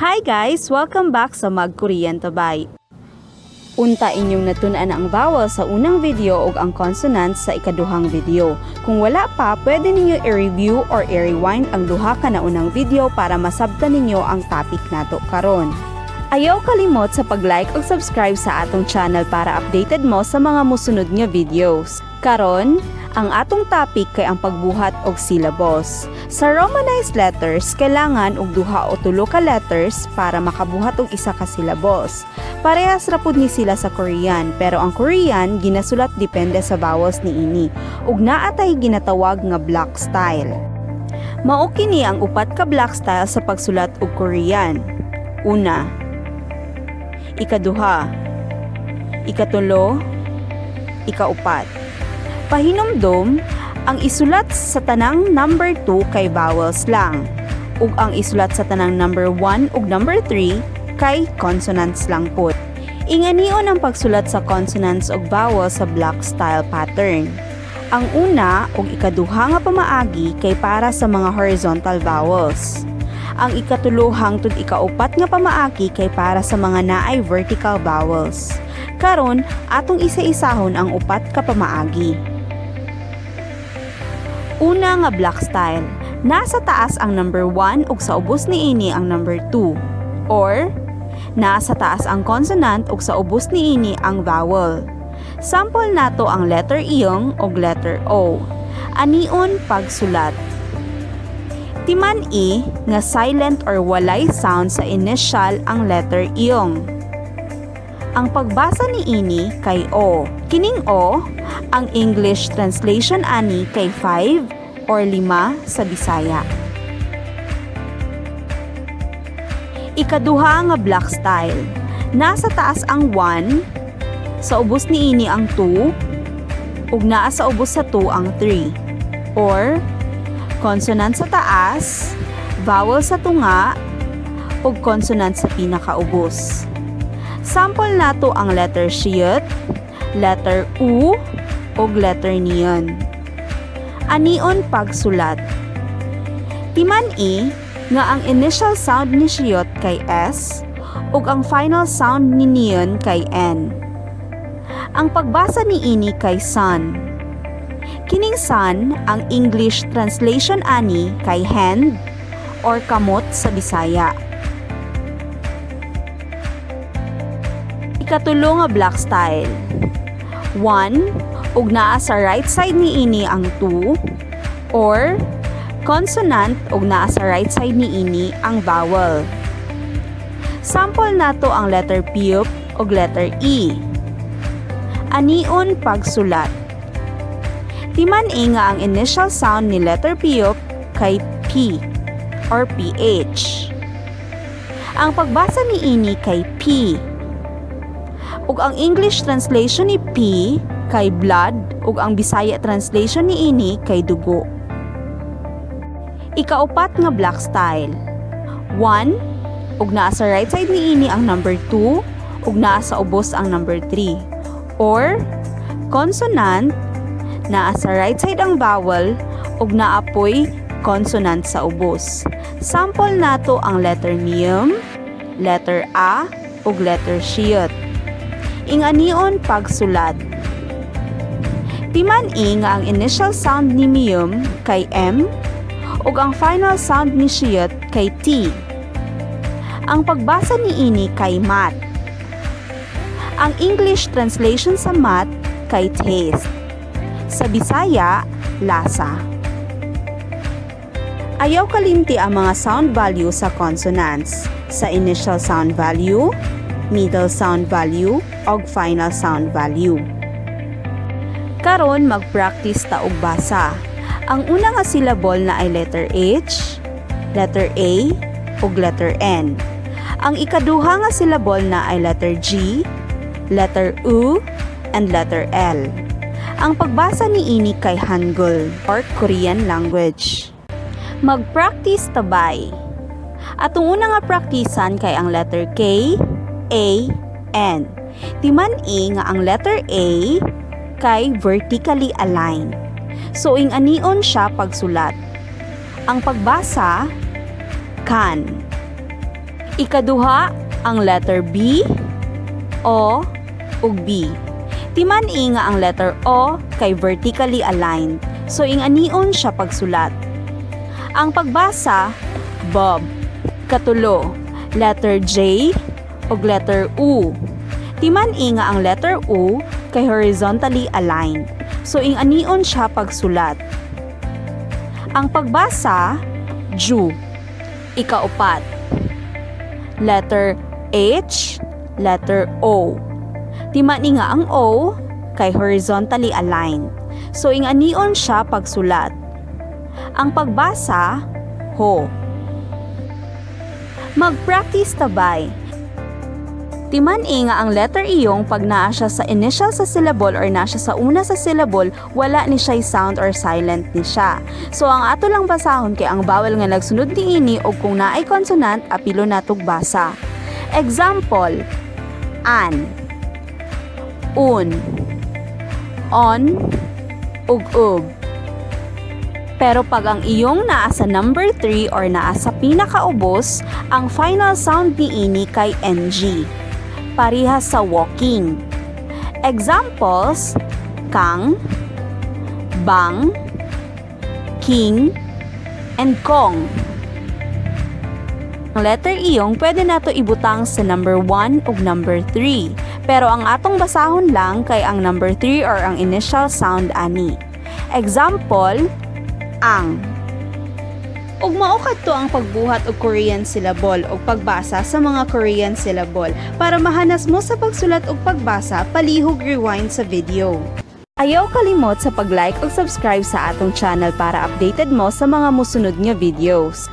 Hi guys! Welcome back sa Mag-Korean Tabay. Unta inyong natunan ang vowel sa unang video ug ang consonants sa ikaduhang video. Kung wala pa, pwede ninyo i-review or i-rewind ang duha ka na unang video para masabtan ninyo ang topic nato karon. Ayaw kalimot sa pag-like ug subscribe sa atong channel para updated mo sa mga musunod nga videos. Karon, ang atong topic kay ang pagbuhat og syllables. Sa Romanized letters, kailangan og duha o tulo ka letters para makabuhat og isa ka syllables. Parehas ra pud ni sila sa Korean, pero ang Korean ginasulat depende sa vowels niini ug naa tay ginatawag nga block style. Mao kini ang upat ka block style sa pagsulat og Korean. Una, ikaduha, ikatulo, ikaupat. Pahinomdom, ang isulat sa tanang number 2 kay vowels lang, ug ang isulat sa tanang number 1 ug number 3 kay consonants lang pud. Inganion ang pagsulat sa consonants ug vowels sa block style pattern. Ang una ug ikaduha nga pamaagi kay para sa mga horizontal vowels. Ang ikatulo hangtod ikaupat nga pamaagi kay para sa mga naay vertical vowels. Karon, atong isa-isahon ang upat ka pamaagi. Una nga block style, nasa taas ang number 1 ug sa ubos niini ang number 2. Or, nasa taas ang consonant ug sa ubos niini ang vowel. Sample nato ang letter iyong ug letter O. Anion pagsulat. Timan-i nga silent or walay sound sa initial ang letter iyong. Ang pagbasa niini kay O. Kining O, ang English translation ani kay 5 or 5 sa Bisaya. Ikaduha nga block style. Nasa taas ang 1, sa ubos niini ang 2, ug naa sa ubos sa 2 ang 3. Or, consonant sa taas, vowel sa tunga, ug consonant sa pinakaubos. Sample nato ang letter shiyot, letter U, ug letter niyon. Anion pagsulat. Timan-i nga ang initial sound ni shiyot kay S ug ang final sound ni niyon kay N. Ang pagbasa niini kay sun. Kining sun ang English translation ani kay hand or kamot sa Bisaya. Ikatulo nga block style. 1 ug naa sa right side niini ang 2 or consonant ug naa sa right side niini ang vowel. Sample nato ang letter P ug letter E. Anion pagsulat. Timan-i nga ang initial sound ni letter P kay P or PH. Ang pagbasa niini kay P. Ug ang English translation ni P kay blood ug ang Bisaya translation niini kay dugo. Ikaupat nga block style. 1 ug naa sa right side niini ang number 2 ug naa sa ubos ang number 3. Or consonant, naa sa right side ang vowel ug naapoy consonant sa ubos. Sample nato ang letter miyum, letter A ug letter shiyot. Inganion pagsulat. Timan-i nga ang initial sound ni miyum kay M ug ang final sound ni shiyot kay T. Ang pagbasa niini kay mat. Ang English translation sa mat kay taste. Sa Bisaya, lasa. Ayaw kalimti ang mga sound value sa consonants. Sa initial sound value, middle sound value, ug final sound value. Karon mag-practice ta og basa. Ang una nga syllable na ay letter H, letter A, ug letter N. Ang ikaduha nga syllable na ay letter G, letter U, and letter L. Ang pagbasa niini kay Hangul or Korean language. Mag-practice tabay. Atong una nga praktisan kay ang letter K, A, N. Timan-i nga ang letter A kay vertically aligned. So ing-anion siya pagsulat. Ang pagbasa, kan. Ikaduha, ang letter B, O, ug B. Timan-i nga ang letter O kay vertically aligned, so ing-anion siya pagsulat. Ang pagbasa, Bob. Katulo, letter J ug letter U. Timan-i nga ang letter U kay horizontally aligned, so ing-anion siya pagsulat. Ang pagbasa, Ju. Ikaupat, letter H, letter O. Timan-i nga ang O kay horizontally aligned, so ing-anion siya pagsulat. Ang pagbasa, Ho. Mag-practice tabay. Timan-i nga ang letter iyong pag naa siya sa initial sa syllable or naa siya sa una sa syllable, wala ni siya sound or silent ni siya. So ang ato lang basahon kay ang bawal nga nagsunod niini o kung naay consonant, apilo natog basa. Example, an, un, on, ug. Pero pag ang iyong naa sa number 3 or naa sa pinakaubos, ang final sound niini kay NG. Parihas sa walking. Examples, kang, bang, king, and kong. Ang letter iyong pwede nato ibutang sa number 1 ug number 3. Pero ang atong basahon lang kay ang number 3 or ang initial sound ani. Example, ang. Ug mao kadto ang pagbuhat og Korean syllable ug pagbasa sa mga Korean syllable. Para mahanas mo sa pagsulat ug pagbasa, palihog rewind sa video. Ayaw kalimot sa pag-like ug subscribe sa atong channel para updated mo sa mga musunod nga videos.